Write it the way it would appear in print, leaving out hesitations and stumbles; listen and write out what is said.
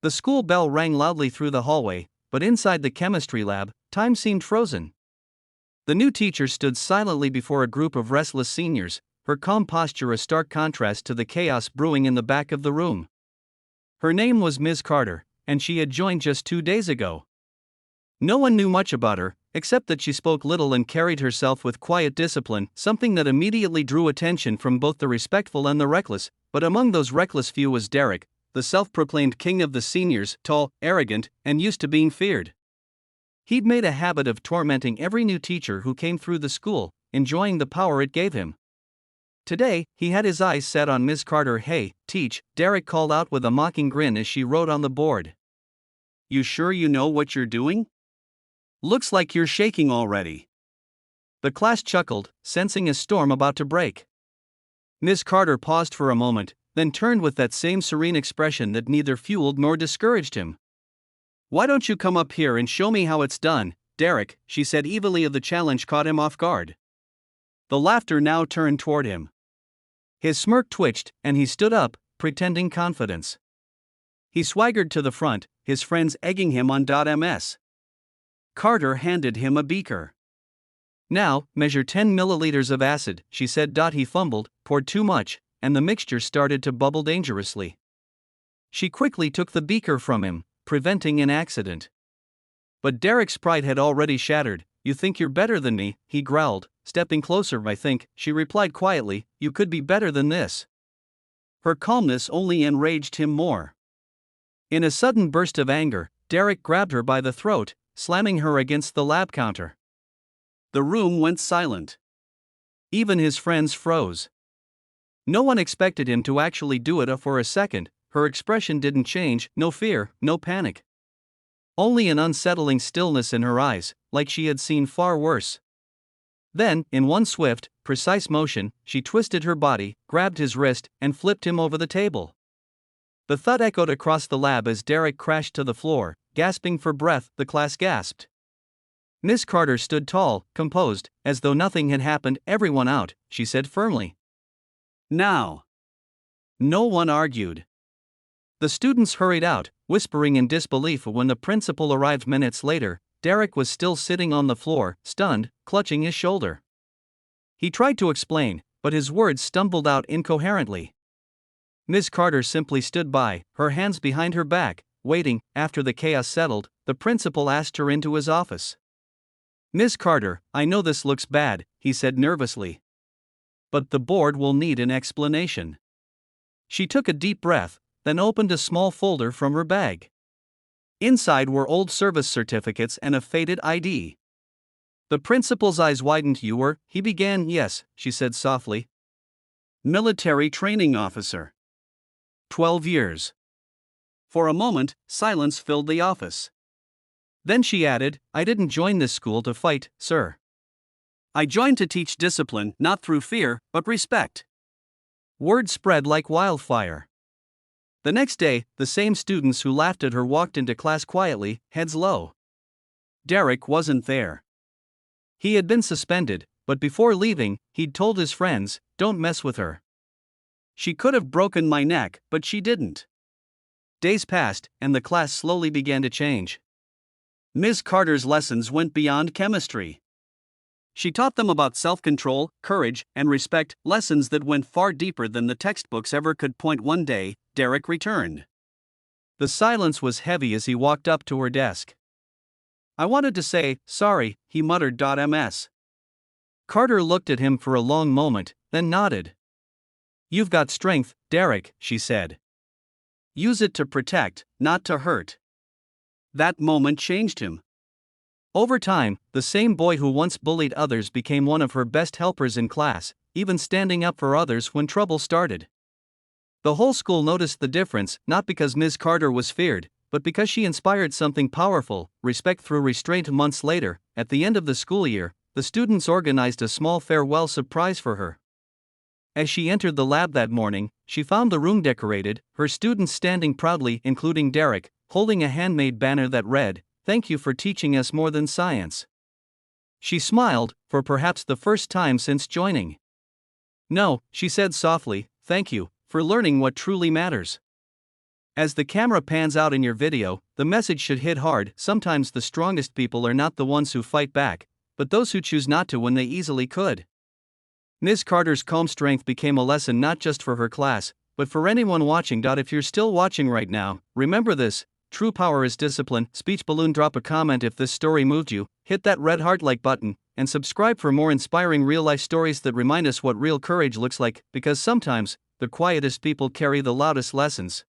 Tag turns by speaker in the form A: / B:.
A: The school bell rang loudly through the hallway, but inside the chemistry lab, time seemed frozen. The new teacher stood silently before a group of restless seniors, her calm posture a stark contrast to the chaos brewing in the back of the room. Her name was Ms. Carter, and she had joined just 2 days ago. No one knew much about her, except that she spoke little and carried herself with quiet discipline, something that immediately drew attention from both the respectful and the reckless, but among those reckless few was Derek, the self-proclaimed king of the seniors, tall, arrogant, and used to being feared. He'd made a habit of tormenting every new teacher who came through the school, enjoying the power it gave him. Today, he had his eyes set on Ms. Carter. "Hey, teach," Derek called out with a mocking grin as she wrote on the board. "You sure you know what you're doing? Looks like you're shaking already." The class chuckled, sensing a storm about to break. Ms. Carter paused for a moment, then turned with that same serene expression that neither fueled nor discouraged him. "Why don't you come up here and show me how it's done, Derek?" she said evilly. The challenge caught him off guard. The laughter now turned toward him. His smirk twitched, and he stood up, pretending confidence. He swaggered to the front, his friends egging him on. Ms. Carter handed him a beaker. "Now, measure 10 milliliters of acid," she said. He fumbled, poured too much, and the mixture started to bubble dangerously. She quickly took the beaker from him, preventing an accident. But Derek's pride had already shattered. "You think you're better than me," he growled, stepping closer. "I think," she replied quietly, "you could be better than this." Her calmness only enraged him more. In a sudden burst of anger, Derek grabbed her by the throat, slamming her against the lab counter. The room went silent. Even his friends froze. No one expected him to actually do it. For a second, her expression didn't change, no fear, no panic. Only an unsettling stillness in her eyes, like she had seen far worse. Then, in one swift, precise motion, she twisted her body, grabbed his wrist, and flipped him over the table. The thud echoed across the lab as Derek crashed to the floor, gasping for breath. The class gasped. Miss Carter stood tall, composed, as though nothing had happened. "Everyone out," she said firmly. "Now." No one argued. The students hurried out, whispering in disbelief. When the principal arrived minutes later, Derek was still sitting on the floor, stunned, clutching his shoulder. He tried to explain, but his words stumbled out incoherently. Ms. Carter simply stood by, her hands behind her back, waiting. After the chaos settled, the principal asked her into his office. "Ms. Carter, I know this looks bad," he said nervously. "But the board will need an explanation." She took a deep breath, then opened a small folder from her bag. Inside were old service certificates and a faded ID. The principal's eyes widened. "You were," he began. "Yes," she said softly. "Military training officer. 12 years. For a moment, silence filled the office. Then she added, "I didn't join this school to fight, sir. I joined to teach discipline, not through fear, but respect." Word spread like wildfire. The next day, the same students who laughed at her walked into class quietly, heads low. Derek wasn't there. He had been suspended, but before leaving, he'd told his friends, "Don't mess with her. She could have broken my neck, but she didn't." Days passed, and the class slowly began to change. Ms. Carter's lessons went beyond chemistry. She taught them about self-control, courage, and respect, lessons that went far deeper than the textbooks ever could. One day, Derek returned. The silence was heavy as he walked up to her desk. "I wanted to say, sorry," he muttered. Ms. Carter looked at him for a long moment, then nodded. "You've got strength, Derek," she said. "Use it to protect, not to hurt." That moment changed him. Over time, the same boy who once bullied others became one of her best helpers in class, even standing up for others when trouble started. The whole school noticed the difference, not because Ms. Carter was feared, but because she inspired something powerful, respect through restraint. Months later, at the end of the school year, the students organized a small farewell surprise for her. As she entered the lab that morning, she found the room decorated, her students standing proudly, including Derek, holding a handmade banner that read, "Thank you for teaching us more than science." She smiled, for perhaps the first time since joining. "No," she said softly, "thank you, for learning what truly matters." As the camera pans out in your video, the message should hit hard. Sometimes the strongest people are not the ones who fight back, but those who choose not to when they easily could. Ms. Carter's calm strength became a lesson not just for her class, but for anyone watching. If you're still watching right now, remember this: true power is discipline. Speech balloon. Drop a comment if this story moved you, hit that red heart like button, and subscribe for more inspiring real life stories that remind us what real courage looks like, because sometimes, the quietest people carry the loudest lessons.